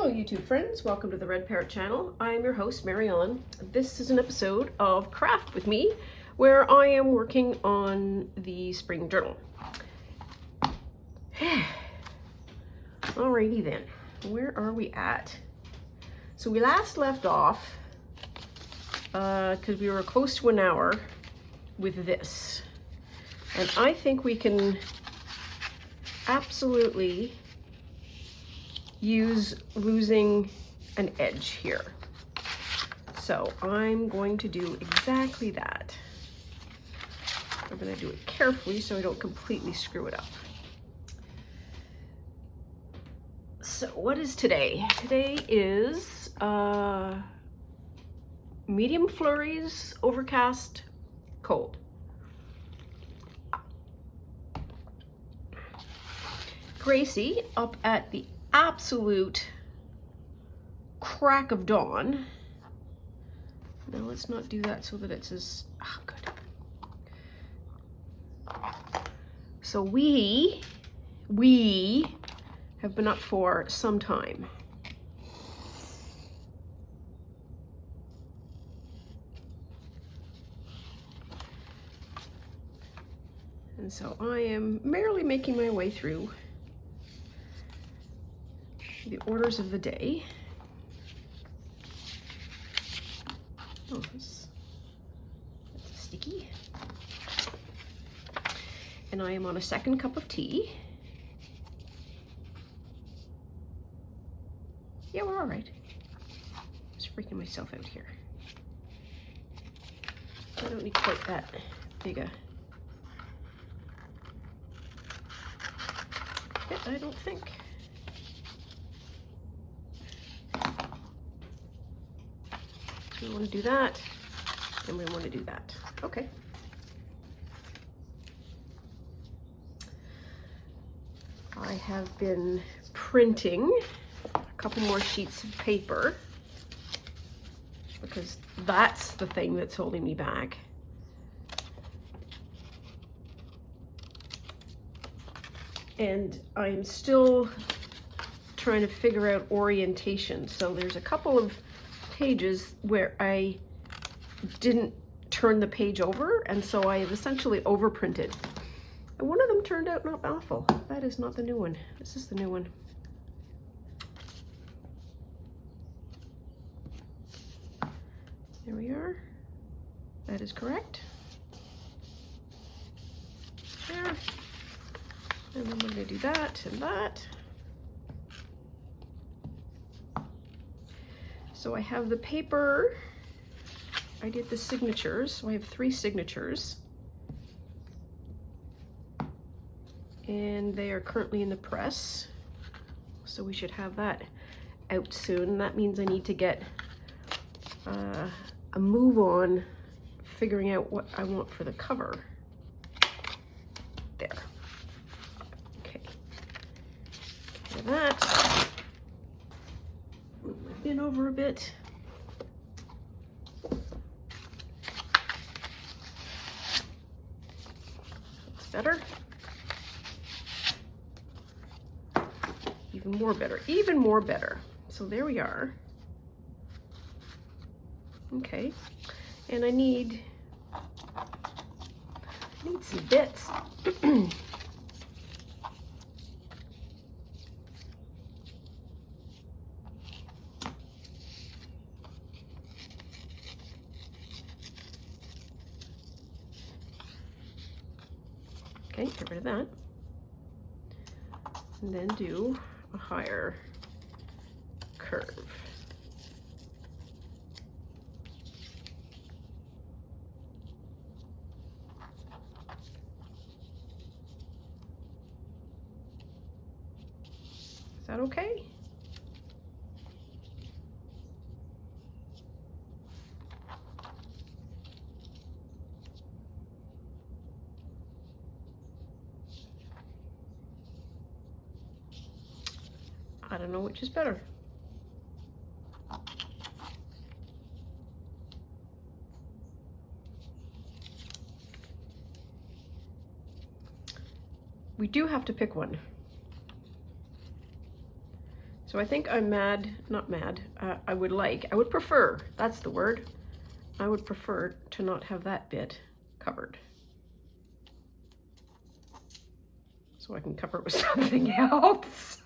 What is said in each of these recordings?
Hello YouTube friends, welcome to the Red Parrot channel. I'm your host Marianne. This is an episode of Craft with Me where I am working on the spring journal. Alrighty then, where are we at? So we last left off because we were close to an hour with this, and I think we can absolutely use losing an edge here. So I'm going to do exactly that. I'm going to do it carefully so I don't completely screw it up. So what is today? Today is medium flurries, overcast, cold. Gracie up at the absolute crack of dawn. Now let's not do that so that it's as good. So we have been up for some time. And so I am merely making my way through the orders of the day. Oh, that's sticky. And I am on a second cup of tea. Yeah, we're all right. Just freaking myself out here. I don't need quite that big a hit, I don't think. We want to do that, and we want to do that. Okay. I have been printing a couple more sheets of paper because that's the thing that's holding me back. And I'm still trying to figure out orientation. So there's a couple of pages where I didn't turn the page over, and so I have essentially overprinted. And one of them turned out not awful. That is not the new one. This is the new one. There we are. That is correct. There. And then I'm going to do that and that. So I have the paper, I did the signatures, so I have 3 signatures. And they are currently in the press. So we should have that out soon. That means I need to get a move on figuring out what I want for the cover. There. Okay. Get that. Move my bin over a bit. That's better. Even more better. Even more better. So there we are. Okay. And I need some bits. Okay, get rid of that. And then do a higher curve. Is that okay? I don't know which is better. We do have to pick one. So I think I'm mad, not mad, I would prefer, that's the word, I would prefer to not have that bit covered. So I can cover it with something else.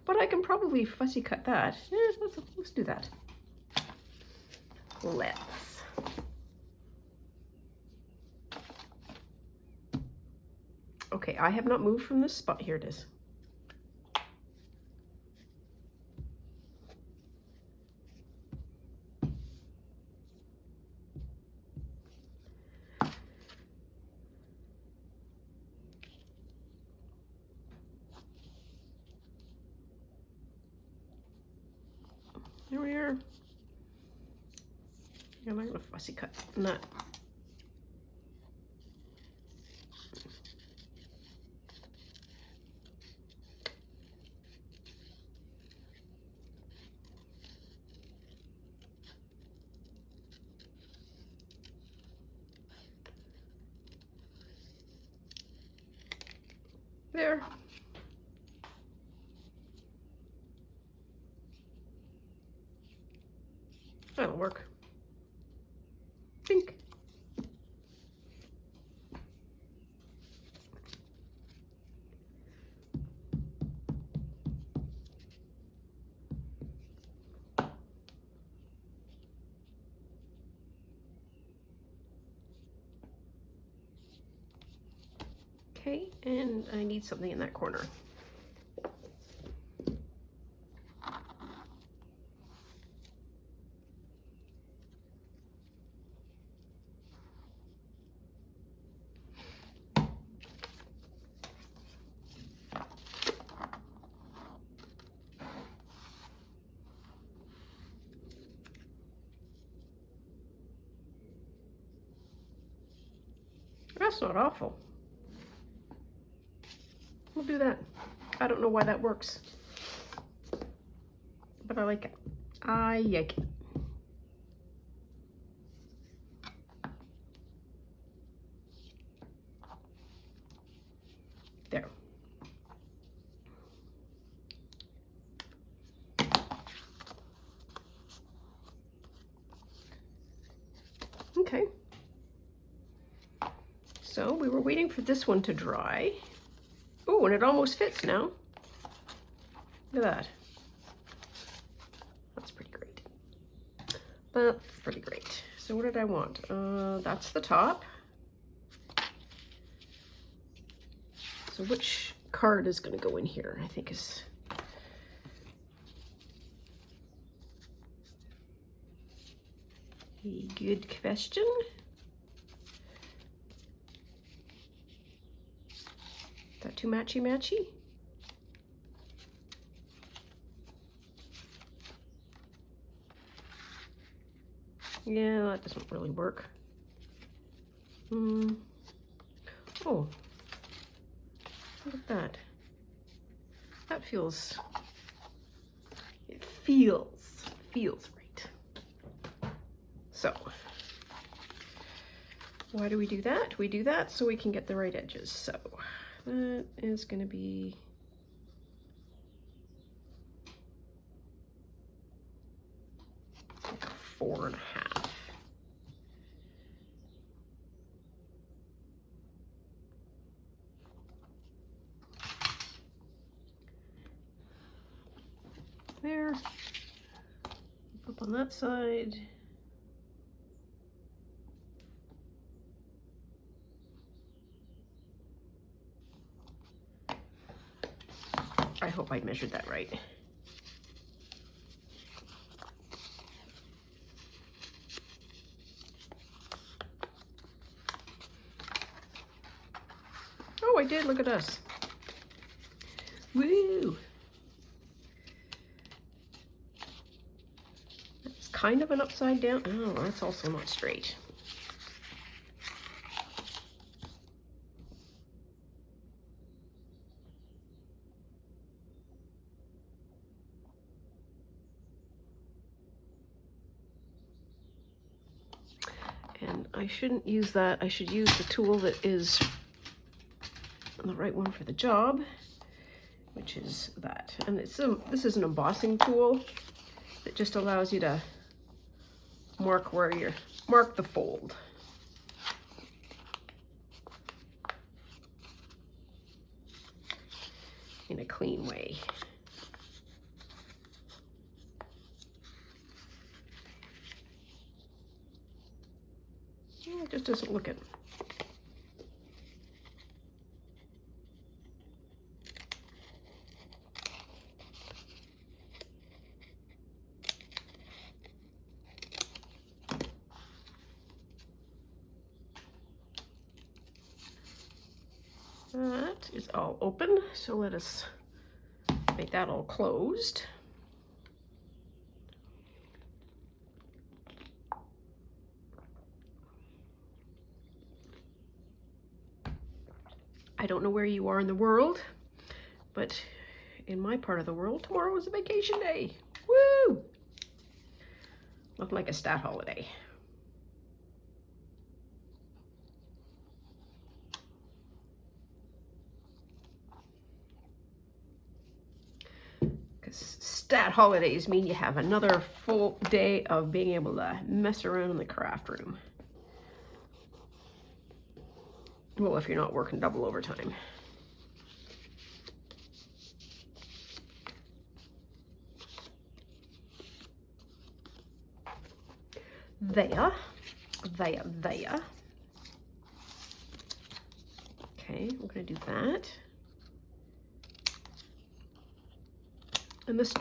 But I can probably fussy cut that. Let's do that. Let's. Okay, I have not moved from this spot. Here it is. There we are. I'm not gonna fussy cut that. There. That'll work. Pink. Okay, and I need something in that corner. That's not awful. We'll do that. I don't know why that works, but I like it. I like it. There. Okay. So we were waiting for this one to dry. Oh, and it almost fits now. Look at that. That's pretty great. That's pretty great. So what did I want? That's the top. So which card is going to go in here? I think is a good question. Is that too matchy-matchy? Yeah, that doesn't really work. Oh, look at that. That feels, it feels right. So, why do we do that? We do that so we can get the right edges. So, that is going to be like 4.5. There. Up on that side. I hope I measured that right. Oh, I did. Look at us. Woo! It's kind of an upside down. Oh, that's also not straight. And I shouldn't use that. I should use the tool that is the right one for the job, which is that. And this is an embossing tool that just allows you to mark the fold. In a clean way. It just doesn't look it. That is all open, so let us make that all closed. I don't know where you are in the world, but in my part of the world, tomorrow is a vacation day. Woo! Looking like a stat holiday. Because stat holidays mean you have another full day of being able to mess around in the craft room. Well, if you're not working double overtime. There. Okay, we're going to do that. And this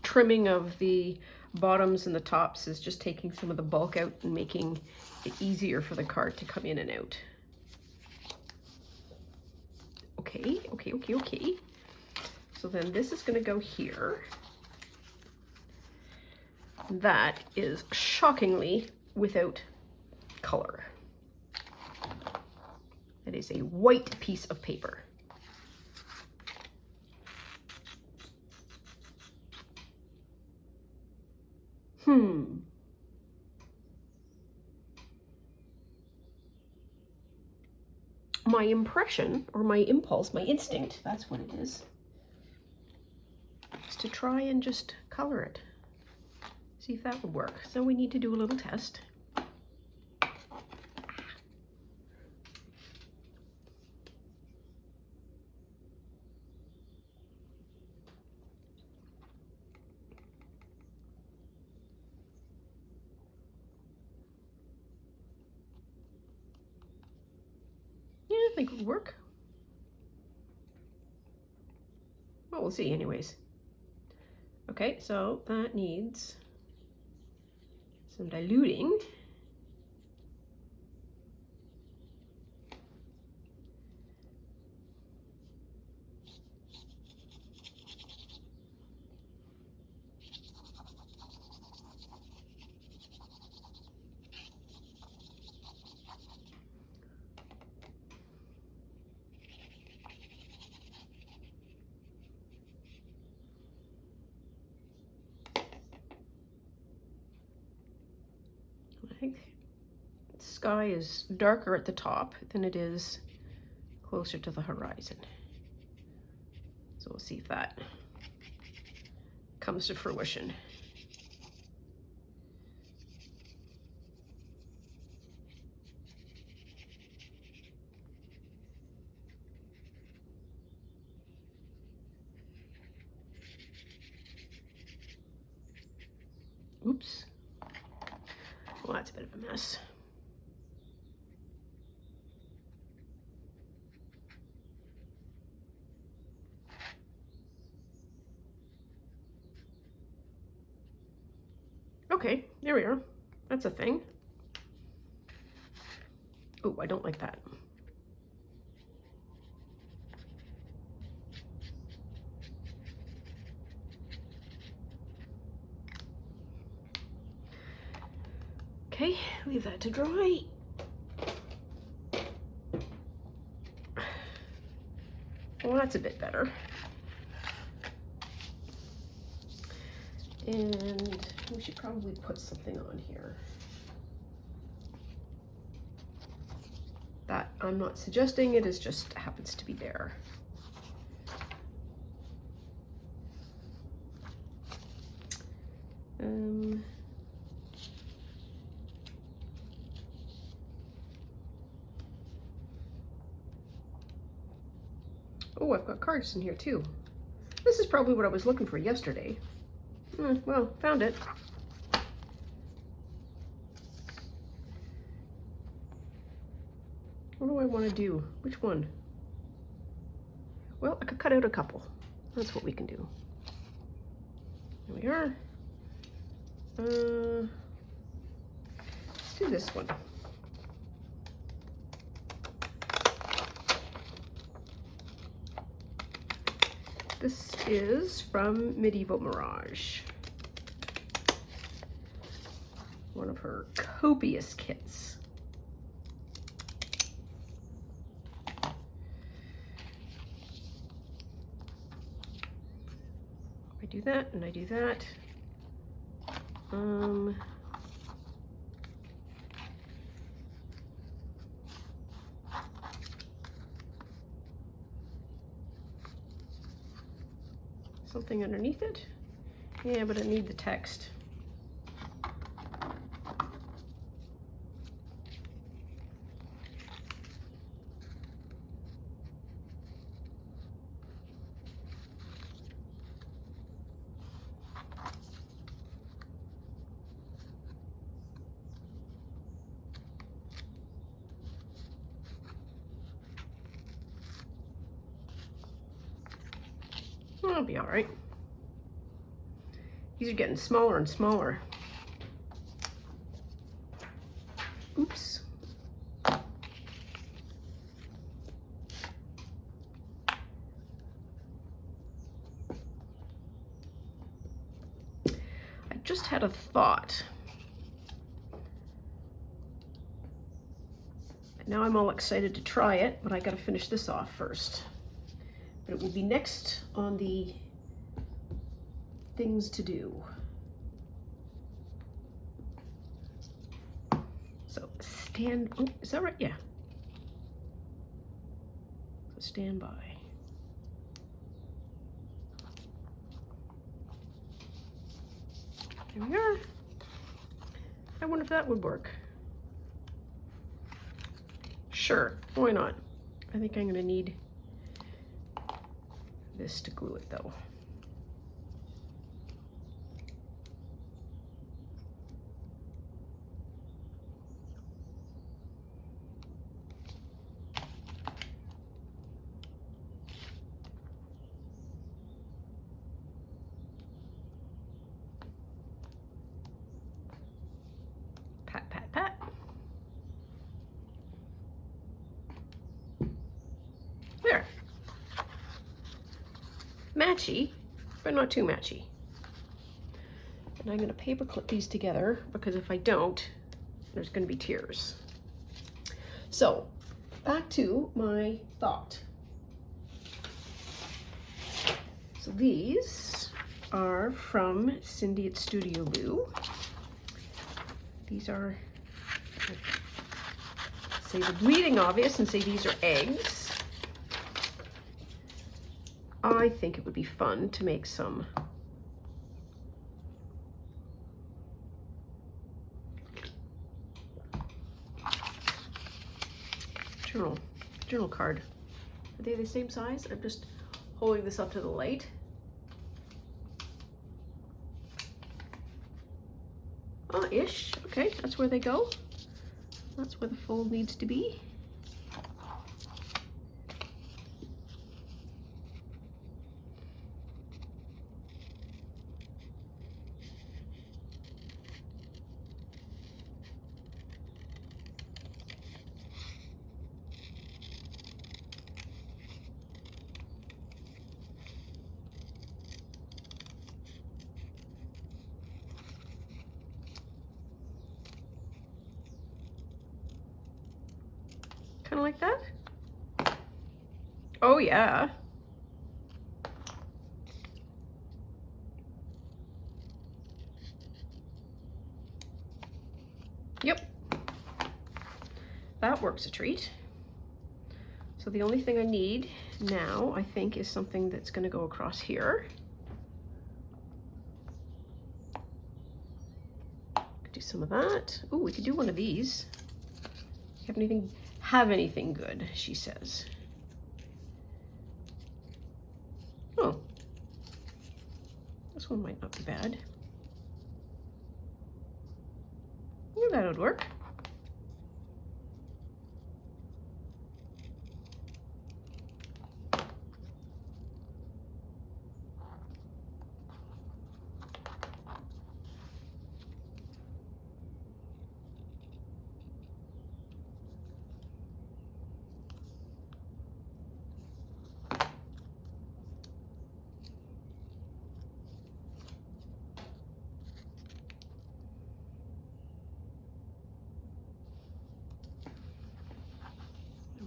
trimming of the bottoms and the tops is just taking some of the bulk out and making it easier for the card to come in and out. Okay. So then this is going to go here. That is shockingly without color. That is a white piece of paper. My impression, or my impulse, my instinct, that's what it is to try and just color it. See if that would work. So we need to do a little test. Yeah, I think it would work. Well, we'll see anyways. Okay, so that needs some diluting. I think the sky is darker at the top than it is closer to the horizon. So we'll see if that comes to fruition. Oops. Well, that's a bit of a mess. Okay, there we are. That's a thing. Oh, I don't like that. Okay, leave that to dry. Well, that's a bit better. And we should probably put something on here. That I'm not suggesting, it is just happens to be there. Oh, I've got cards in here too. This is probably what I was looking for yesterday. Well, found it. What do I want to do? Which one? Well, I could cut out a couple. That's what we can do. There we are. Let's do this one. This is from Medieval Mirage. One of her copious kits. I do that and I do that. Something underneath it? Yeah, but I need the text. I'll be all right. These are getting smaller and smaller. Oops. I just had a thought. Now I'm all excited to try it, but I got to finish this off first. But it will be next on the things to do. So oh, is that right? Yeah. So stand by. There we are. I wonder if that would work. Sure, why not? I think I'm gonna need this to glue it though. Pat, pat, pat. There. Matchy, but not too matchy. And I'm going to paper clip these together because if I don't, there's going to be tears. So, back to my thought. So these are from Cindy at Studio Lou. These are, say the bleeding obvious and say these are eggs. I think it would be fun to make some journal card. Are they the same size? I'm just holding this up to the light. Ish. Okay, that's where they go. That's where the fold needs to be. Kind of like that? Oh yeah. Yep. That works a treat. So the only thing I need now, I think, is something that's going to go across here. Could do some of that. Ooh, we could do one of these. Have anything good, she says. This one might not be bad. Yeah, that would work.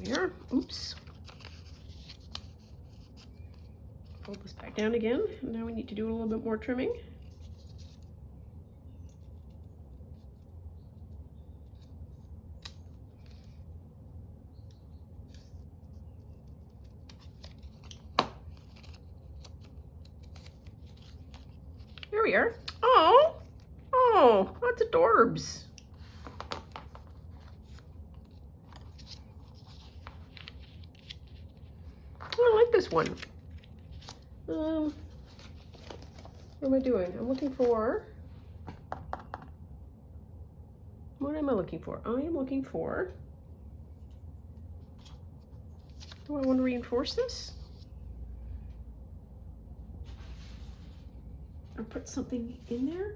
There. Oops. Fold this back down again. Now we need to do a little bit more trimming. There we are. Oh, oh, that's adorbs. I like this one. What am I doing? I'm looking for, what am I looking for? I am looking for, do I want to reinforce this? Or put something in there?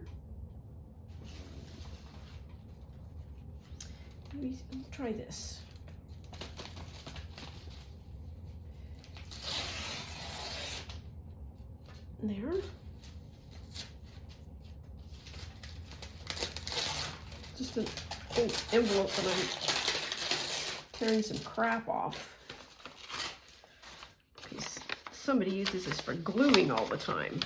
Maybe try this. There. Just an envelope that I'm tearing some crap off. Because somebody uses this for gluing all the time.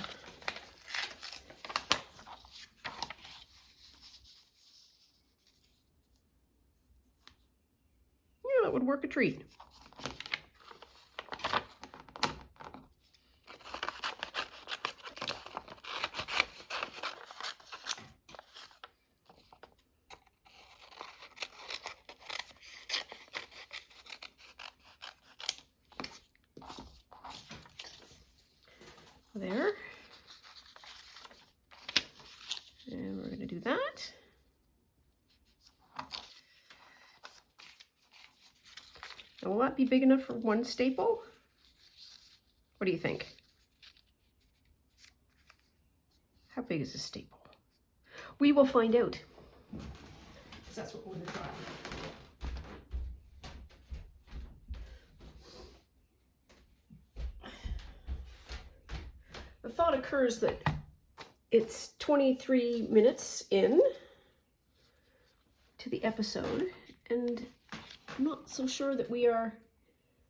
Yeah, that would work a treat. There. And we're going to do that. Now, will that be big enough for one staple? What do you think? How big is a staple? We will find out. Because that's what we're going to try. The thought occurs that it's 23 minutes in to the episode, and I'm not so sure that we are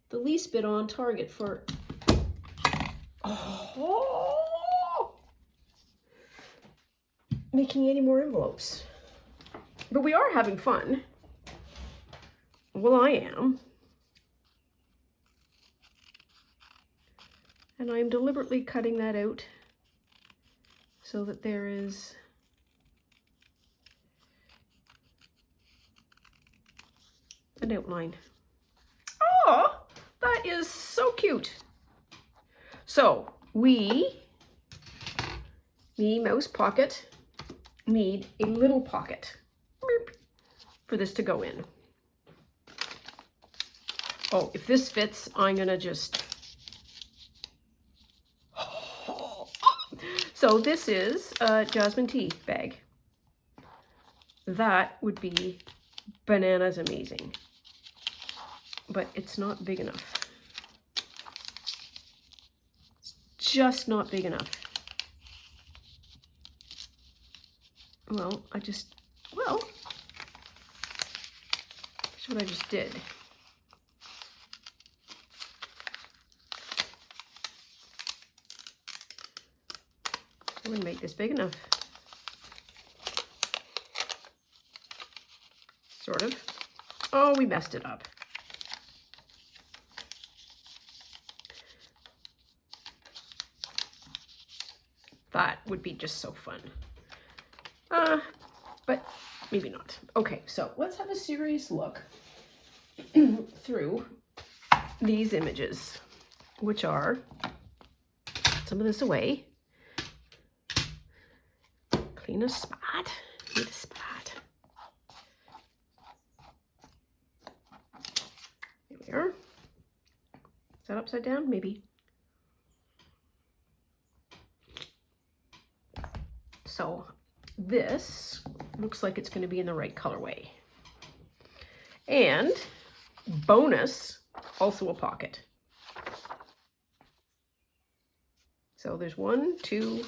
the least bit on target for making any more envelopes. But we are having fun. Well, I am. And I'm deliberately cutting that out so that there is an outline. Oh, that is so cute. So we, me, mouse pocket, need a little pocket for this to go in. Oh, if this fits, I'm gonna just... So this is a jasmine tea bag. That would be bananas amazing. But it's not big enough. It's just not big enough. Well, that's what I just did. I'm gonna make this big enough. Sort of. Oh, we messed it up. That would be just so fun. But maybe not. Okay, so let's have a serious look through these images, which are, some of this away. clean a spot. Need a spot. There we are. Is that upside down? Maybe. So this looks like it's going to be in the right colorway. And bonus, also a pocket. So there's 1, 2.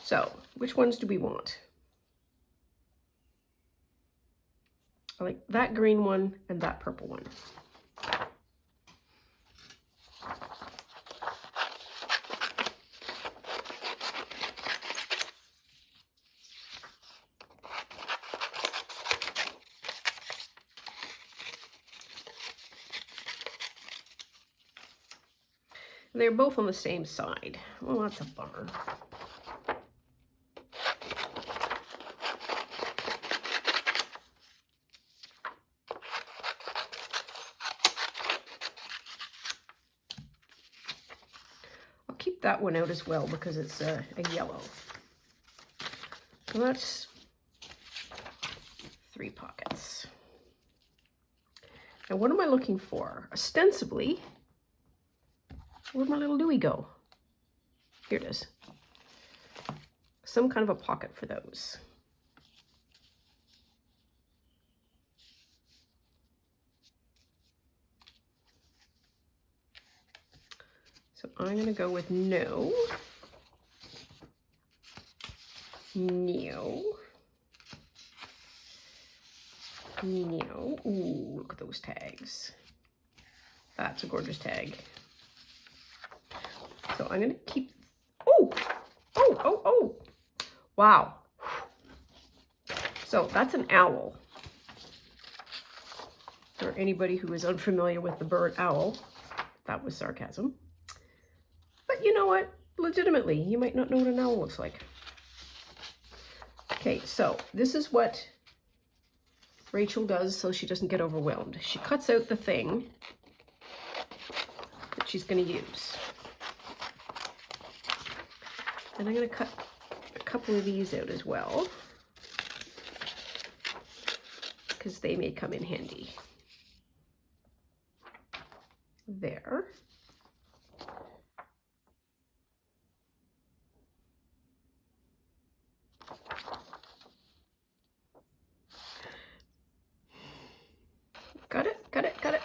So which ones do we want? I like that green one and that purple one. They're both on the same side. Well, that's a bummer. I'll keep that one out as well because it's a yellow. So that's 3 pockets. Now, what am I looking for? Ostensibly, where'd my little Louie go? Here it is. Some kind of a pocket for those. So I'm going to go with no. No. No. Ooh, look at those tags. That's a gorgeous tag. So I'm going to keep, oh. Wow. So that's an owl. For anybody who is unfamiliar with the bird owl, that was sarcasm. But you know what? Legitimately, you might not know what an owl looks like. Okay, so this is what Rachel does so she doesn't get overwhelmed. She cuts out the thing that she's going to use. And I'm going to cut a couple of these out as well, because they may come in handy. There. Got it, got it, got it.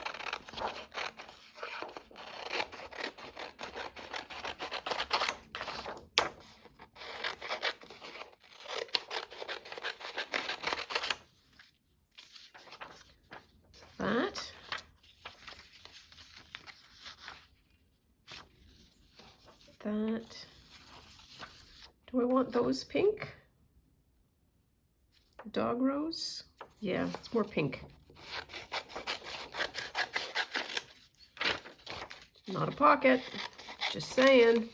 That. Do I want those pink? Dog rose? Yeah, it's more pink. Not a pocket, just saying.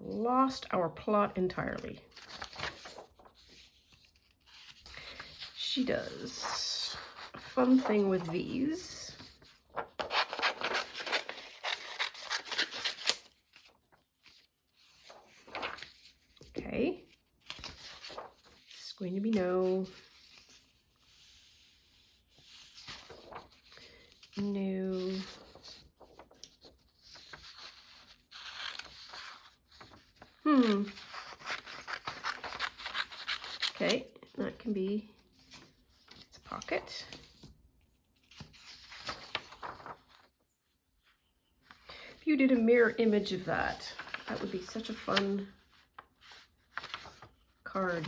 Lost our plot entirely. She does a fun thing with these. Okay. It's going to be no. No. Okay, that can be, it's a pocket. If you did a mirror image of that, that would be such a fun card.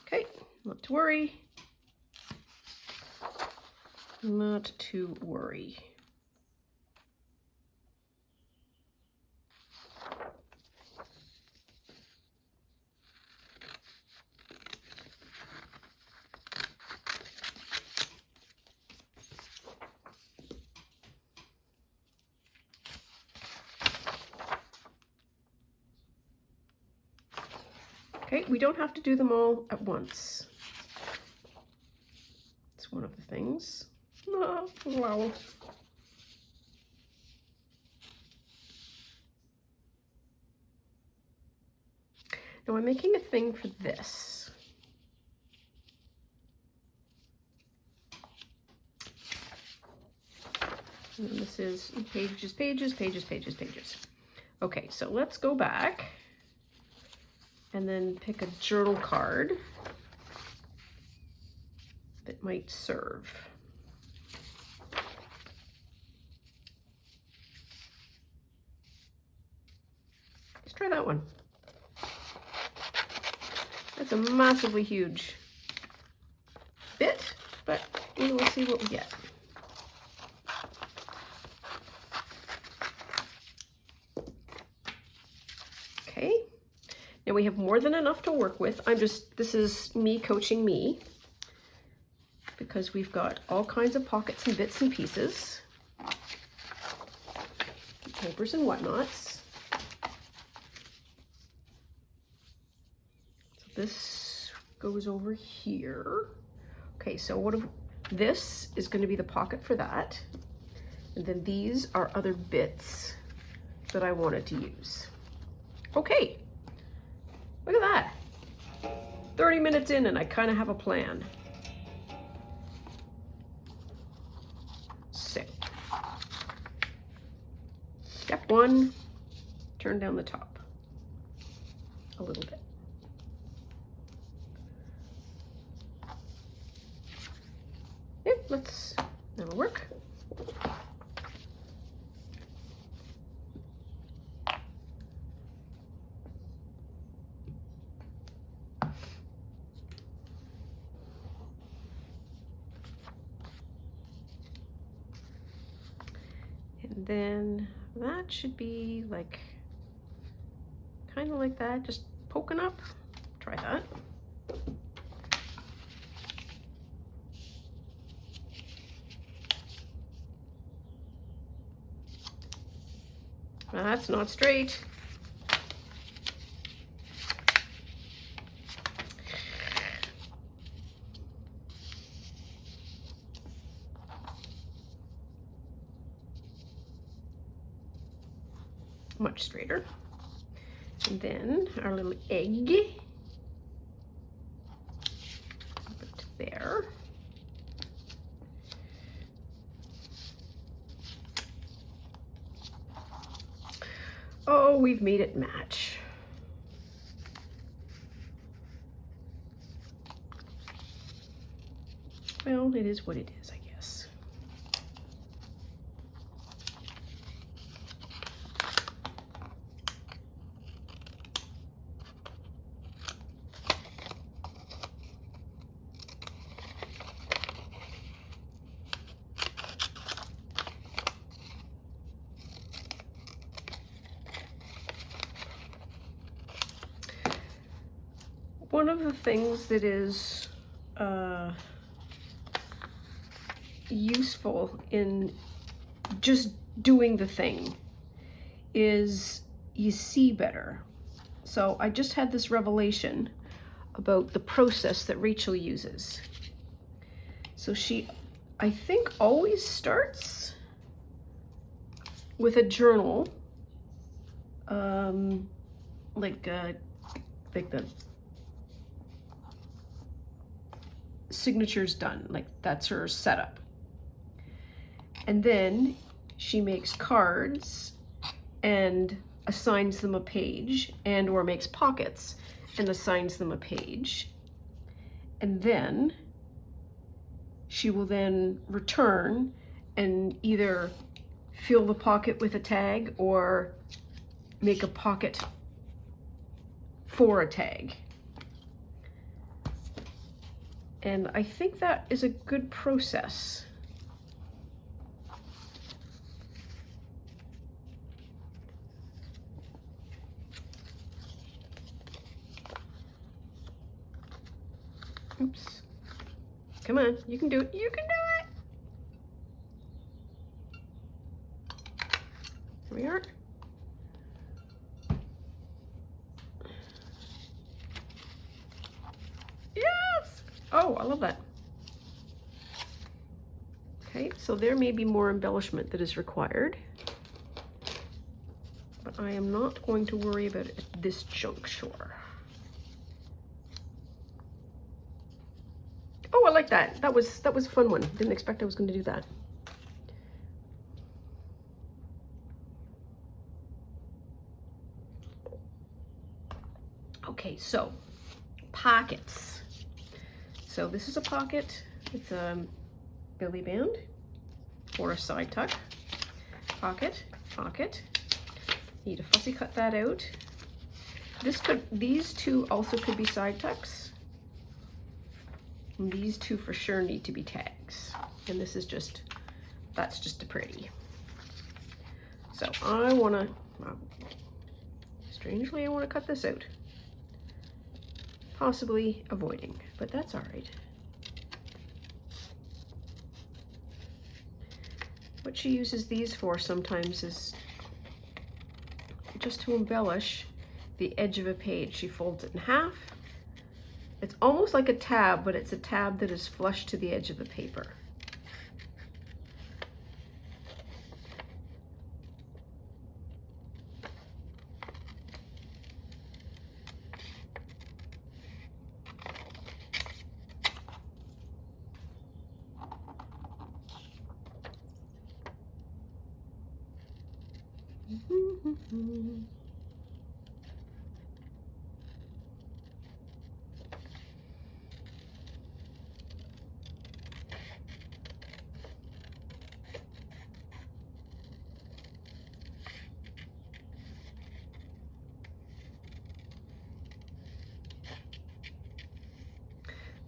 Okay, not to worry. Not to worry. Okay, we don't have to do them all at once. It's one of the things. Oh, wow. Now I'm making a thing for this. And this is pages, pages, pages, pages, pages. Okay, so let's go back and then pick a journal card that might serve. Let's try that one. That's a massively huge bit, but we will see what we get. Okay, now we have more than enough to work with. This is me coaching me, because we've got all kinds of pockets and bits and pieces, papers and whatnots. So this goes over here. Okay, so this is going to be the pocket for that. And then these are other bits that I wanted to use. Okay, look at that. 30 minutes in and I kind of have a plan. So, step one, turn down the top a little bit. Yep, that'll work. And then that should be like, kind of like that, just poking up. Try that. That's not straight. Much straighter. And then our little egg. Put it there. Oh, we've made it match. Well, it is what it is, I guess. One of the things that is useful in just doing the thing is you see better. So I just had this revelation about the process that Rachel uses. So she, I think, always starts with a journal, like the signature's done, like that's her setup. And then she makes cards and assigns them a page, and or makes pockets and assigns them a page. And then she will then return and either fill the pocket with a tag or make a pocket for a tag. And I think that is a good process. Oops. Come on, you can do it. You can do it. Here we are. Yes! Oh, I love that. Okay, so there may be more embellishment that is required, but I am not going to worry about it at this juncture. like that. That was a fun one. Didn't expect I was going to do that. Okay, so pockets. So this is a pocket. It's a billy band or a side tuck. Pocket, pocket. Need to fussy cut that out. These two also could be side tucks. And these two for sure need to be tags. And this is just, that's just a pretty. So I wanna, strangely I wanna cut this out. Possibly avoiding, but that's all right. What she uses these for sometimes is just to embellish the edge of a page. She folds it in half. It's almost like a tab, but it's a tab that is flush to the edge of the paper.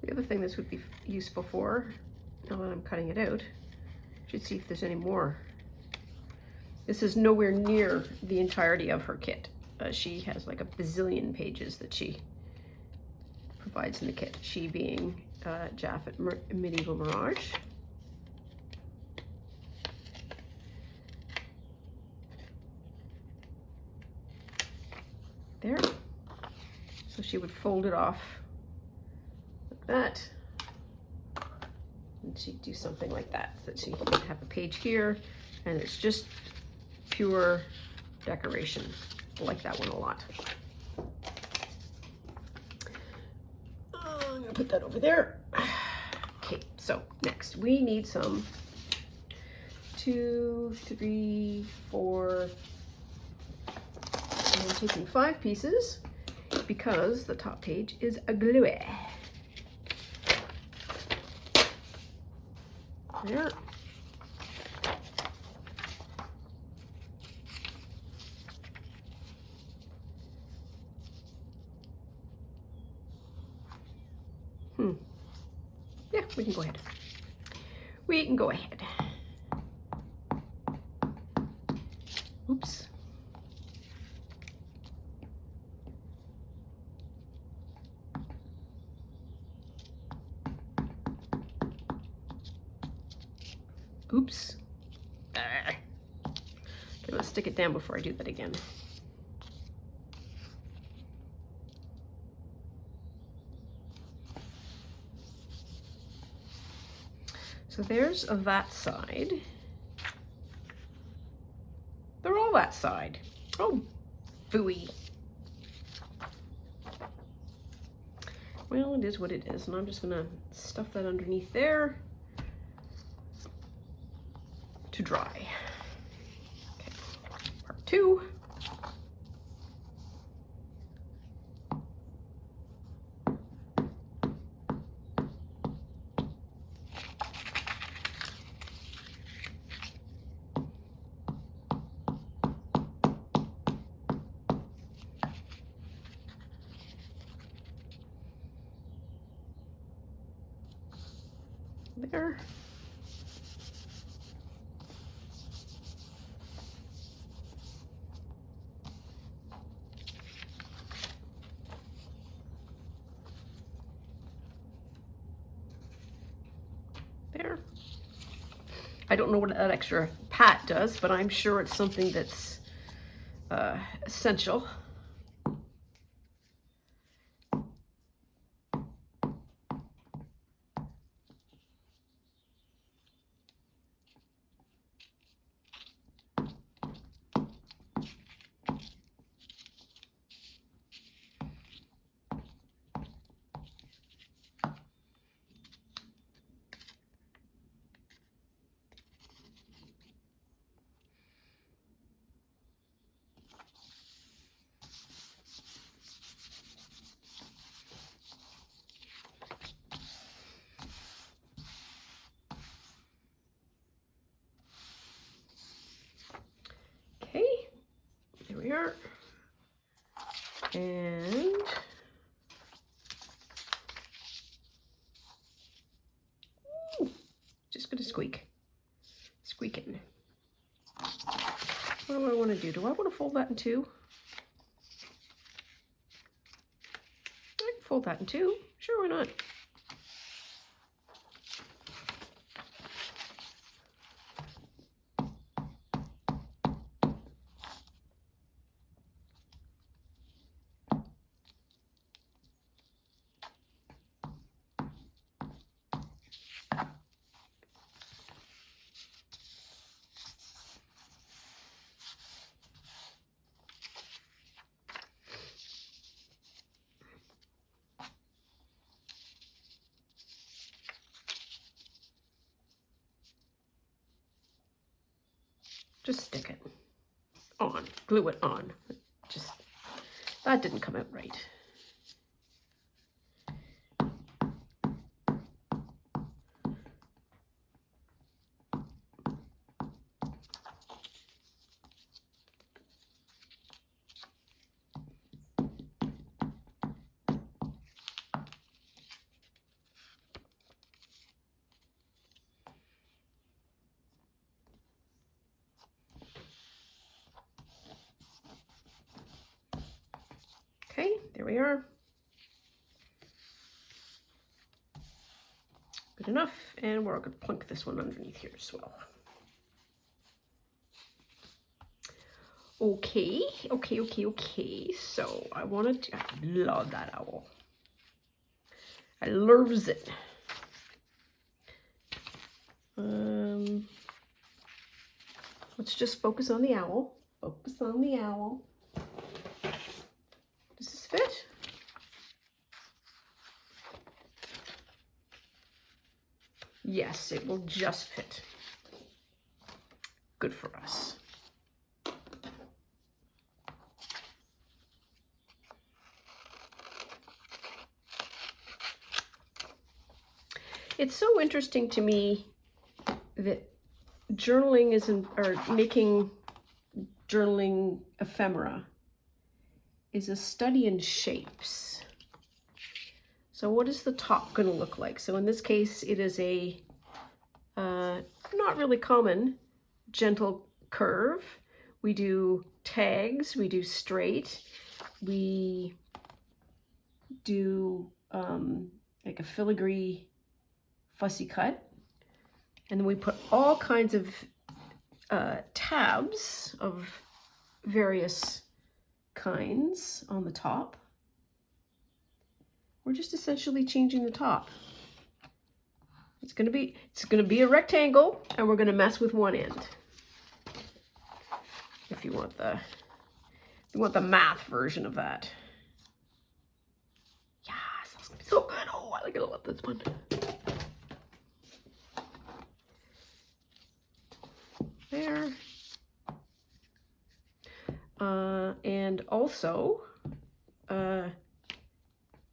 The other thing this would be useful for, now that I'm cutting it out, should see if there's any more. This is nowhere near the entirety of her kit. She has like a bazillion pages that she provides in the kit. She being Jaff at Medieval Mirage. There. So she would fold it off like that. And she'd do something like that. So that she could have a page here, and it's just pure decoration. I like that one a lot. I'm gonna put that over there. Okay, so next we need some 2, 3, 4. I'm taking 5 pieces because the top page is gluey. There. Yeah, we can go ahead. We can go ahead. Oops. Oops. Okay, let's stick it down before I do that again. So there's that side. They're all that side. Oh, phooey. Well, it is what it is, and I'm just gonna stuff that underneath there to dry. Okay, part 2. There. There. I don't know what that extra pat does, but I'm sure it's something that's essential. there. And ooh, just gonna squeak it. What do I want to do? Do I want to fold that in two? I can fold that in two. Sure, why not? Just stick it on, glue it on. Just, that didn't come out right. Okay, there we are. Good enough. And we're going to plunk this one underneath here as well. Okay. So I love that owl. I loves it. Let's just focus on the owl. Focus on the owl. Does this fit? Yes, it will just fit. Good for us. It's so interesting to me that journaling or making journaling ephemera is a study in shapes. So what is the top going to look like? So in this case, it is a not really common gentle curve. We do tags, we do straight, we do like a filigree fussy cut, and then we put all kinds of tabs of various kinds on the top. We're just essentially changing the top. It's gonna be a rectangle, and we're gonna mess with one end. If you want the math version of that. Yes, that's gonna be so good. Oh, I gotta love this one. There. And also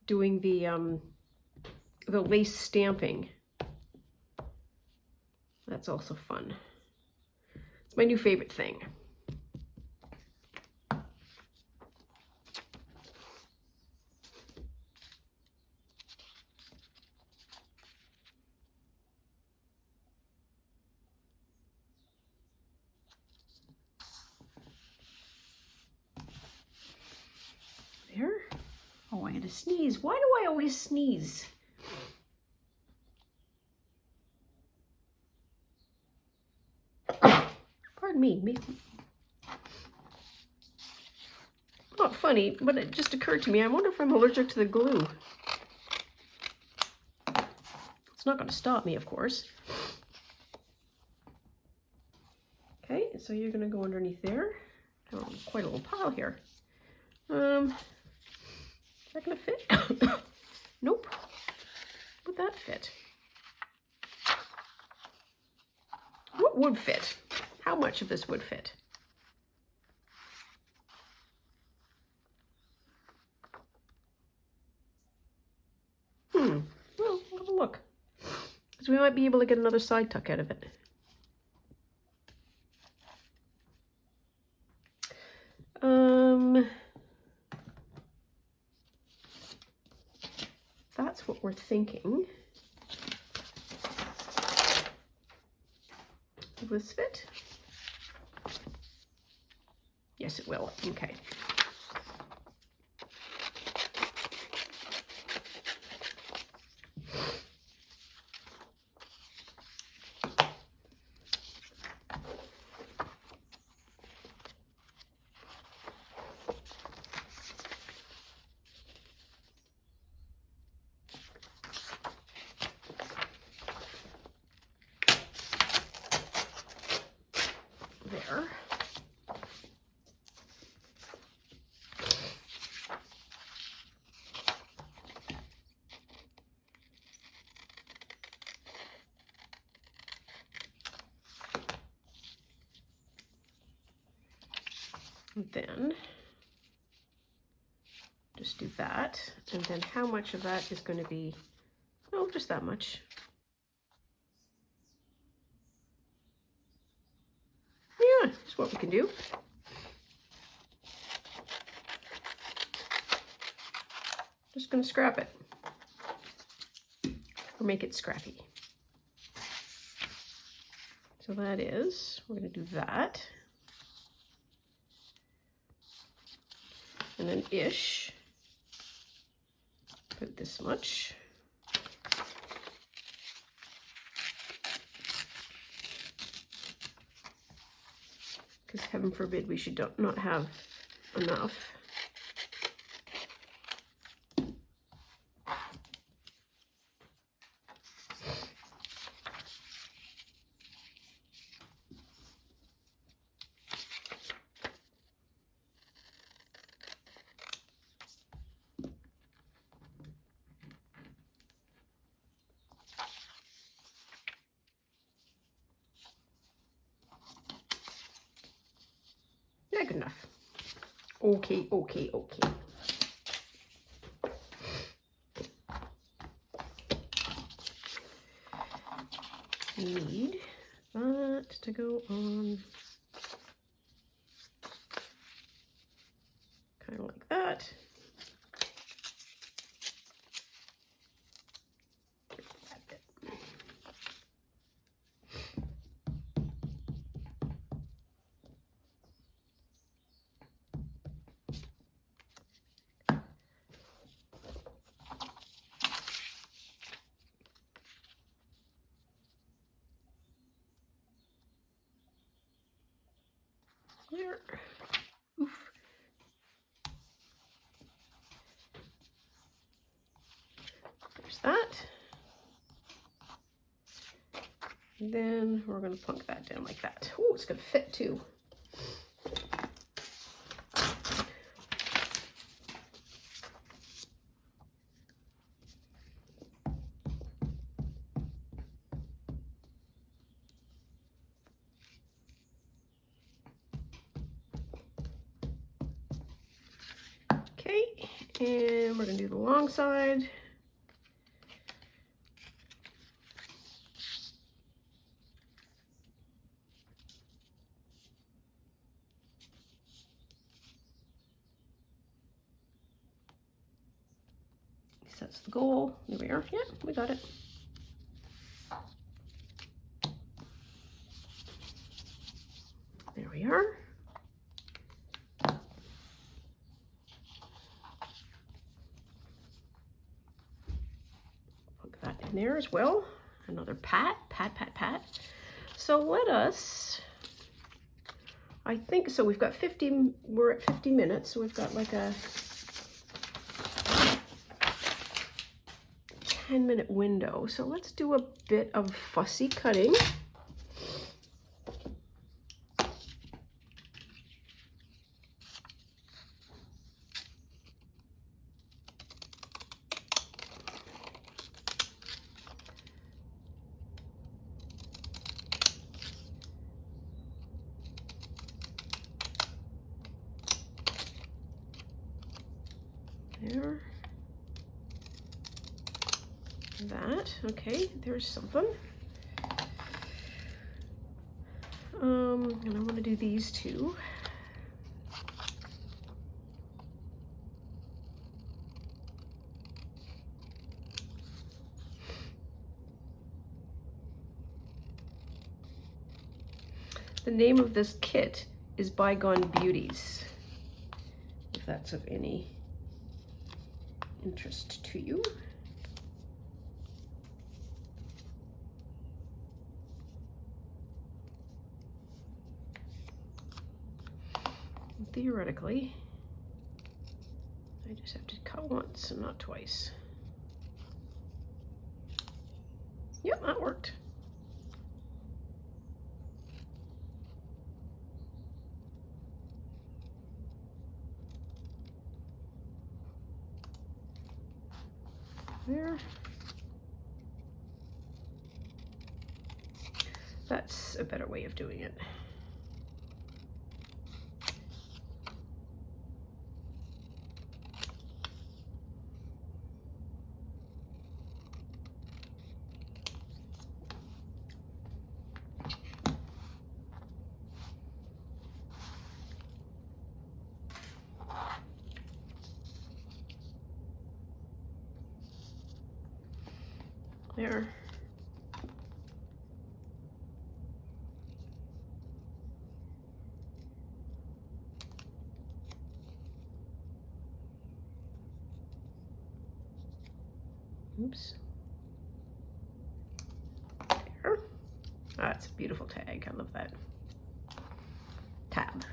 doing the lace stamping. That's also fun. It's my new favorite thing. There. Oh, I had to sneeze. Why do I always sneeze? Pardon me. Not funny, but it just occurred to me. I wonder if I'm allergic to the glue. It's not going to stop me, of course. Okay, so you're going to go underneath there. Oh, quite a little pile here. Is that going to fit? Nope. Would that fit? What would fit? How much of this would fit? Well, we'll have a look. Because we might be able to get another side tuck out of it. or thinking. Will this fit? Yes, it will. Okay. There. Then just do that, and then how much of that is going to be, oh, just that much. Yeah, that's what we can do. Just going to scrap it, or make it scrappy. So that is, we're going to do that. And then ish, put this much. Because heaven forbid we should not have enough. Yeah, good enough. Okay, okay, okay. Need that to go on kind of like that. There. Oof. There's that. And then we're going to plunk that down like that. Oh, it's going to fit too. Okay, and we're going to do the long side. That's the goal. There we are. Yeah, we got it. There we are. Put that in there as well. Another pat, pat, pat, pat. So let us, I think, so we've got 50, we're at 50 minutes, so we've got like a 10-minute window. So let's do a bit of fussy cutting. There. That. Okay, there's something. And I want to do these two. The name of this kit is Bygone Beauties, if that's of any interest to you. Theoretically, I just have to cut once and not twice. Yep, that worked. There. That's a better way of doing it. There. Oops. There. That's a beautiful tag. I love that. Tab.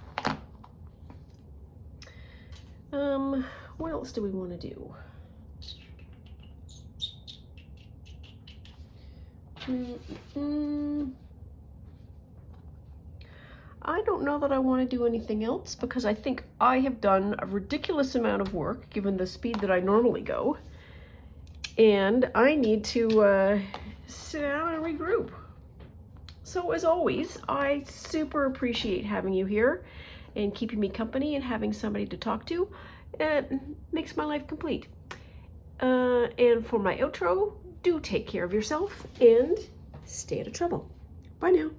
What else do we want to do? I don't know that I want to do anything else because I think I have done a ridiculous amount of work given the speed that I normally go, and I need to sit down and regroup. So as always, I super appreciate having you here and keeping me company and having somebody to talk to. It makes my life complete. And for my outro, do take care of yourself and stay out of trouble. Bye now.